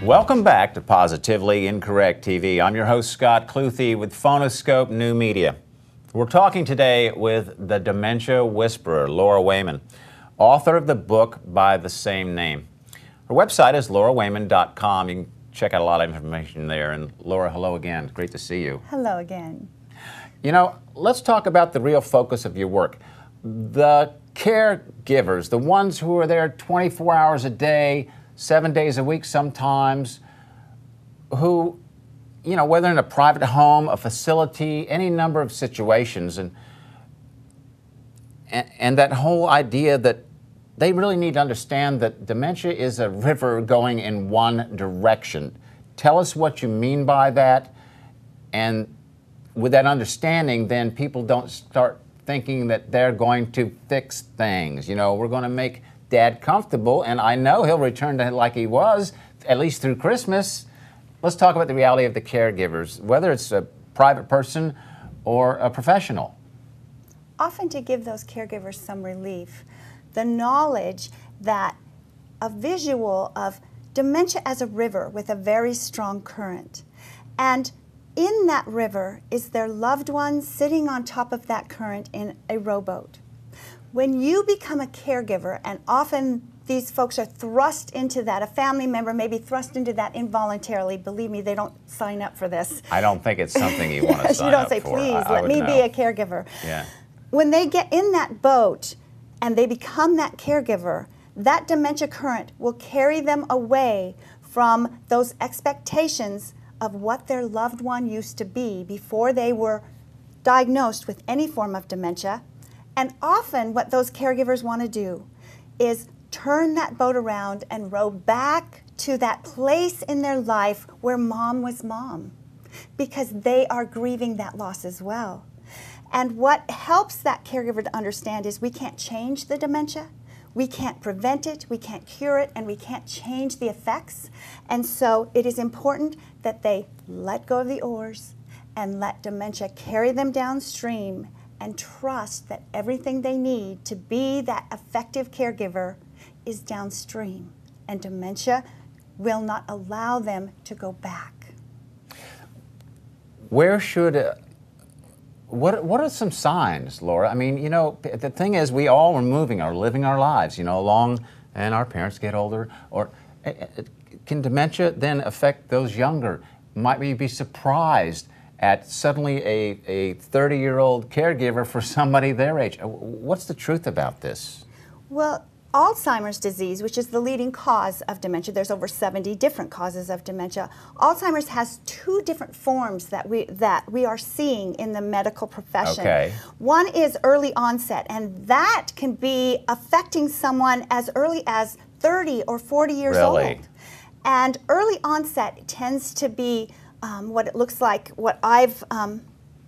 Welcome back to Positively Incorrect TV. I'm your host, Scott Cluthe, with Phonoscope New Media. We're talking today with the Dementia Whisperer, Laura Wayman, author of the book by the same name. Her website is laurawayman.com. You can check out a lot of information there. And Laura, hello again. Great to see you. Hello again. You know, let's talk about the real focus of your work. The caregivers, the ones who are there 24 hours a day, 7 days a week sometimes, who, you know, whether in a private home, a facility, any number of situations, and that whole idea that they really need to understand that dementia is a river going in one direction. Tell us what you mean by that, and with that understanding, then people don't start thinking that they're going to fix things. You know, we're going to make Dad comfortable, and I know he'll return to like he was, at least through Christmas. Let's talk about the reality of the caregivers, whether it's a private person or a professional. Often to give those caregivers some relief, the knowledge that a visual of dementia as a river with a very strong current, and in that river is their loved ones sitting on top of that current in a rowboat. When you become a caregiver, and often these folks are thrust into that, a family member may be thrust into that involuntarily. Believe me, they don't sign up for this. I don't think it's something you want to sign up for. You don't say, please, let me be a caregiver. Yeah. When they get in that boat and they become that caregiver, that dementia current will carry them away from those expectations of what their loved one used to be before they were diagnosed with any form of dementia. And often what those caregivers want to do is turn that boat around and row back to that place in their life where mom was mom, because they are grieving that loss as well. And what helps that caregiver to understand is we can't change the dementia, we can't prevent it, we can't cure it, and we can't change the effects. And so it is important that they let go of the oars and let dementia carry them downstream, and trust that everything they need to be that effective caregiver is downstream, and dementia will not allow them to go back. Where should, what are some signs, Laura? I mean, you know, the thing is, we all are moving or living our lives, you know, along, and our parents get older, or can dementia then affect those younger? Might we be surprised at suddenly a 30-year-old caregiver for somebody their age? What's the truth about this? Well, Alzheimer's disease, which is the leading cause of dementia, there's over 70 different causes of dementia. Alzheimer's has two different forms that we are seeing in the medical profession. Okay. One is early onset, and that can be affecting someone as early as 30 or 40 years Really? old. And early onset tends to be what it looks like, what I've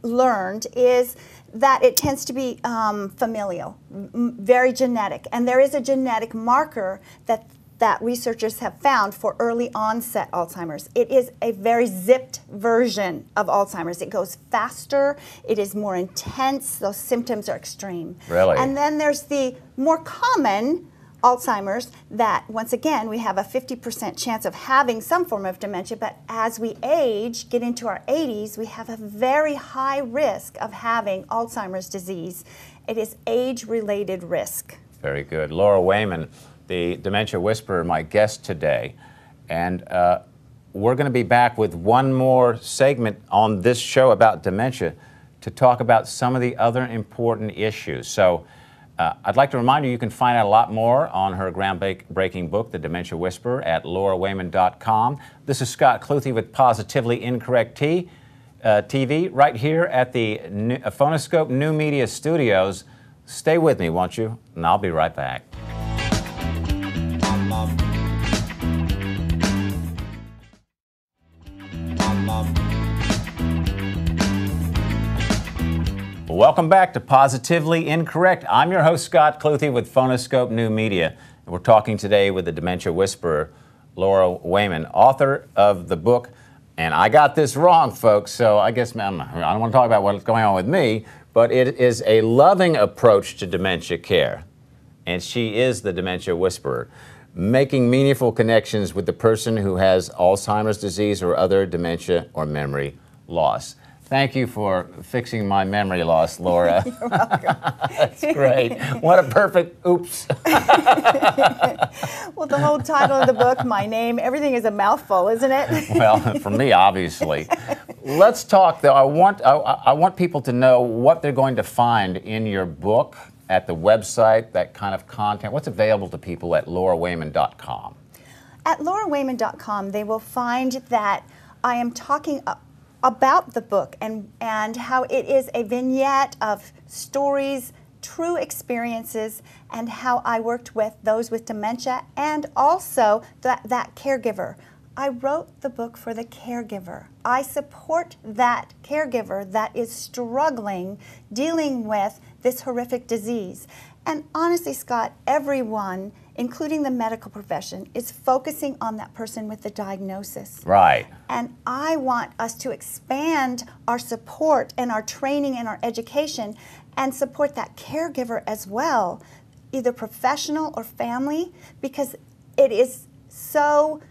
learned is that it tends to be familial, very genetic. And there is a genetic marker that researchers have found for early onset Alzheimer's. It is a very zipped version of Alzheimer's. It goes faster, it is more intense, those symptoms are extreme. Really? And then there's the more common Alzheimer's that, once again, we have a 50% chance of having some form of dementia, but as we age, get into our 80s, we have a very high risk of having Alzheimer's disease. It is age-related risk. Very good. Laura Wayman, the Dementia Whisperer, my guest today. And we're going to be back with one more segment on this show about dementia to talk about some of the other important issues. So I'd like to remind you, you can find out a lot more on her groundbreaking book, The Dementia Whisperer, at laurawayman.com. This is Scott Cluthe with Positively Incorrect TV, right here at the Phonoscope New Media studios. Stay with me, won't you? And I'll be right back. Welcome back to Positively Incorrect. I'm your host, Scott Cluthe, with Phonoscope New Media. And we're talking today with the Dementia Whisperer, Laura Wayman, author of the book. And I got this wrong, folks, so I guess I don't want to talk about what's going on with me, but it is a loving approach to dementia care. And she is the Dementia Whisperer. making meaningful connections with the person who has Alzheimer's disease or other dementia or memory loss. Thank you for fixing my memory loss, Laura. You're welcome. That's great. What a perfect oops. Well, the whole title of the book, my name, everything is a mouthful, isn't it? Well, for me, obviously. Let's talk, though. I want people to know what they're going to find in your book, at the website, that kind of content. What's available to people at laurawayman.com? At laurawayman.com, they will find that I am talking about the book and how it is a vignette of stories, true experiences, and how I worked with those with dementia and also that caregiver. I wrote the book for the caregiver. I support that caregiver that is struggling, dealing with this horrific disease. And honestly, Scott, everyone, including the medical profession, is focusing on that person with the diagnosis. Right. And I want us to expand our support and our training and our education and support that caregiver as well, either professional or family, because it is so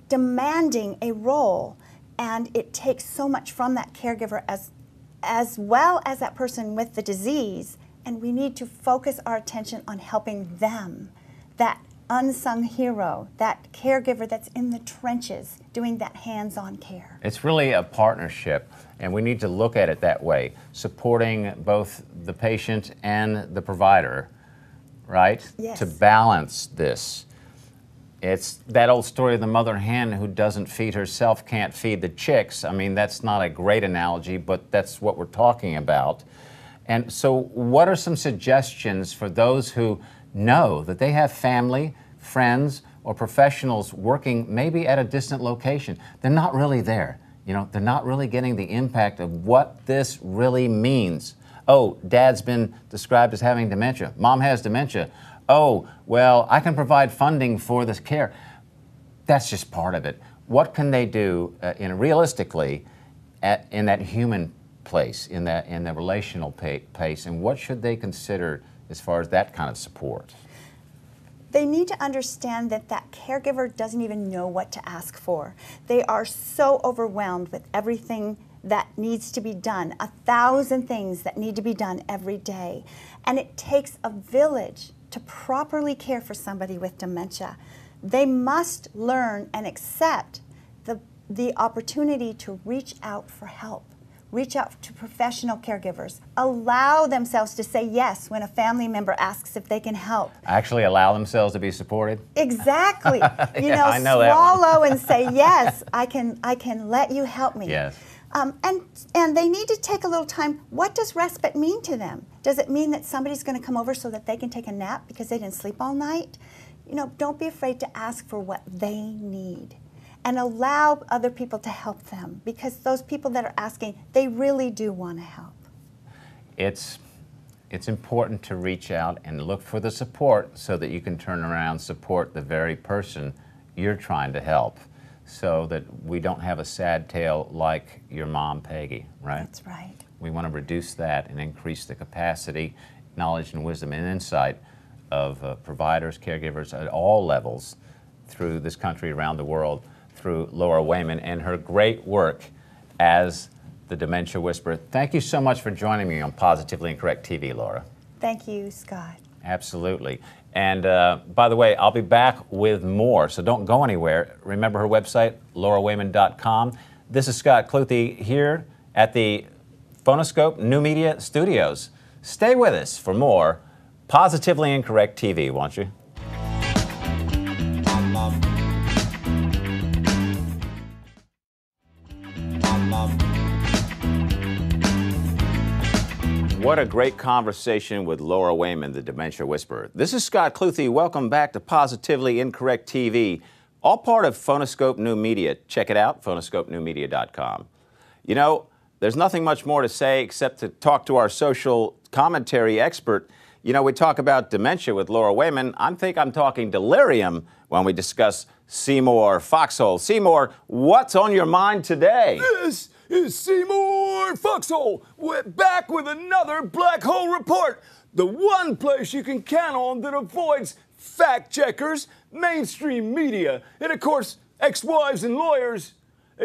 demanding a role, and it takes so much from that caregiver as well as that person with the disease, and we need to focus our attention on helping them, that unsung hero, that caregiver that's in the trenches doing that hands-on care. It's really a partnership, and we need to look at it that way, supporting both the patient and the provider, right? Yes. To balance this. It's that old story of the mother hen who doesn't feed herself can't feed the chicks. I mean, that's not a great analogy, but that's what we're talking about. And so what are some suggestions for those who know that they have family, friends, or professionals working maybe at a distant location? They're not really there. You know, they're not really getting the impact of what this really means. Oh, dad's been described as having dementia. Mom has dementia. Oh, well, I can provide funding for this care. That's just part of it. What can they do realistically in that human place, in the relational place, and what should they consider as far as that kind of support? They need to understand that that caregiver doesn't even know what to ask for. They are so overwhelmed with everything that needs to be done, 1,000 things that need to be done every day. And it takes a village to properly care for somebody with dementia. They must learn and accept the opportunity to reach out for help, reach out to professional caregivers, allow themselves to say yes when a family member asks if they can help. Actually allow themselves to be supported? Exactly. You Yeah, I know swallow and say, yes, I can let you help me. Yes. And they need to take a little time. What does respite mean to them? Does it mean that somebody's going to come over so that they can take a nap because they didn't sleep all night? You know, don't be afraid to ask for what they need and allow other people to help them, because those people that are asking, they really do want to help. It's important to reach out and look for the support so that you can turn around and support the very person you're trying to help, so that we don't have a sad tale like your mom, Peggy, right? That's right. We want to reduce that and increase the capacity, knowledge, and wisdom and insight of providers, caregivers at all levels through this country, around the world, through Laura Wayman and her great work as the Dementia Whisperer. Thank you so much for joining me on Positively Incorrect TV, Laura. Thank you, Scott. Absolutely. And by the way, I'll be back with more, so don't go anywhere. Remember her website, laurawayman.com. This is Scott Cluthe here at the Phonoscope New Media Studios. Stay with us for more Positively Incorrect TV, won't you? What a great conversation with Laura Wayman, the Dementia Whisperer. This is Scott Cluthe. Welcome back to Positively Incorrect TV, all part of Phonoscope New Media. Check it out, phonoscopenewmedia.com. You know, there's nothing much more to say except to talk to our social commentary expert. You know, we talk about dementia with Laura Wayman. I think I'm talking delirium when we discuss Seymore, Foxhole. Seymore, what's on your mind today? This is Seymore Foxhole. We're back with another black hole report. the one place you can count on that avoids fact checkers, mainstream media, and of course, ex-wives and lawyers.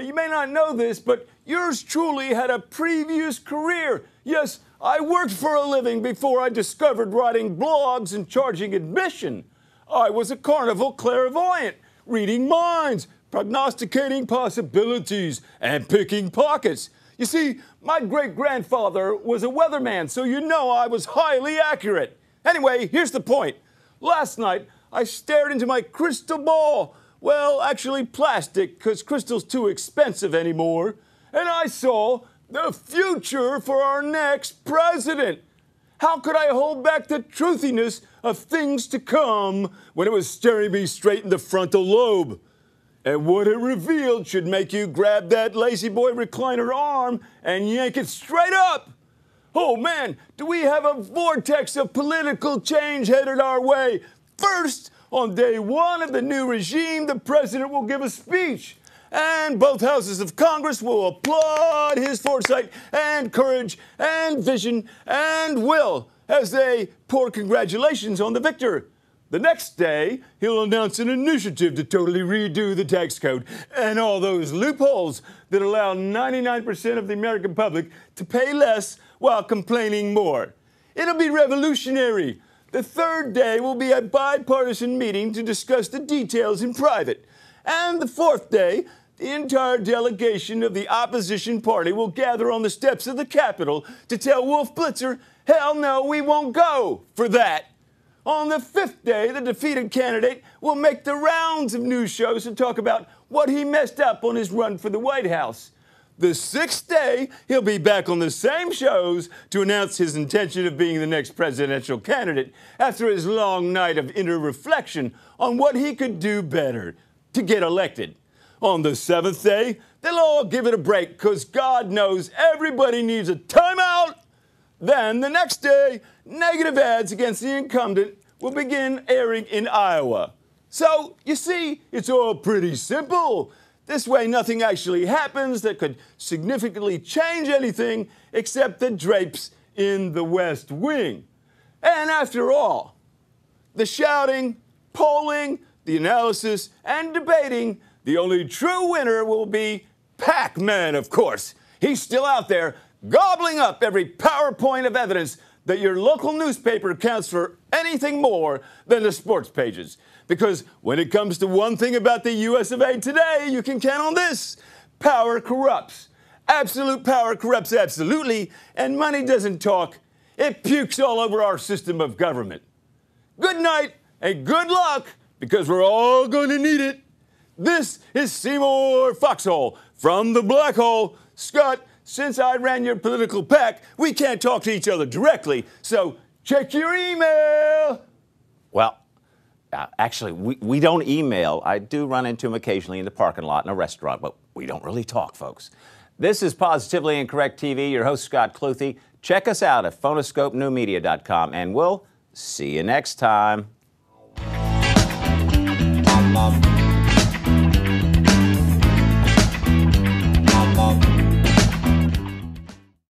You may not know this, but yours truly had a previous career. Yes, I worked for a living before I discovered writing blogs and charging admission. I was a carnival clairvoyant, reading minds, prognosticating possibilities, and picking pockets. You see, my great-grandfather was a weatherman, so you know I was highly accurate. Anyway, here's the point. Last night, I stared into my crystal ball. Well, actually plastic, because crystal's too expensive anymore. And I saw the future for our next president. How could I hold back the truthiness of things to come when it was staring me straight in the frontal lobe? And what it revealed should make you grab that lazy boy recliner arm and yank it straight up. Oh man, do we have a vortex of political change headed our way? First, on day one of the new regime, the president will give a speech, and both houses of Congress will applaud his foresight and courage and vision and will as they pour congratulations on the victor. The next day, he'll announce an initiative to totally redo the tax code and all those loopholes that allow 99% of the American public to pay less while complaining more. It'll be revolutionary. The third day will be a bipartisan meeting to discuss the details in private. And the fourth day, the entire delegation of the opposition party will gather on the steps of the Capitol to tell Wolf Blitzer, hell no, we won't go for that. On the fifth day, the defeated candidate will make the rounds of news shows to talk about what he messed up on his run for the White House. The sixth day, he'll be back on the same shows to announce his intention of being the next presidential candidate after his long night of inner reflection on what he could do better to get elected. On the seventh day, they'll all give it a break because God knows everybody needs a timeout. Then the next day, negative ads against the incumbent will begin airing in Iowa. So, you see, it's all pretty simple. This way, nothing actually happens that could significantly change anything except the drapes in the West Wing. And after all, the shouting, polling, the analysis, and debating, the only true winner will be Pac-Man, of course. He's still out there gobbling up every PowerPoint of evidence that your local newspaper counts for anything more than the sports pages. Because when it comes to one thing about the US of A today, you can count on this. Power corrupts. Absolute power corrupts absolutely, and money doesn't talk. It pukes all over our system of government. Good night and good luck, because we're all going to need it. This is Seymore Foxhole from the Black Hole. Scott, since I ran your political pack, we can't talk to each other directly, so check your email. Well, actually, we don't email. I do run into him occasionally in the parking lot in a restaurant, but we don't really talk, folks. This is Positively Incorrect TV. Your host, Scott Cluthe. Check us out at phonoscopenewmedia.com, and we'll see you next time.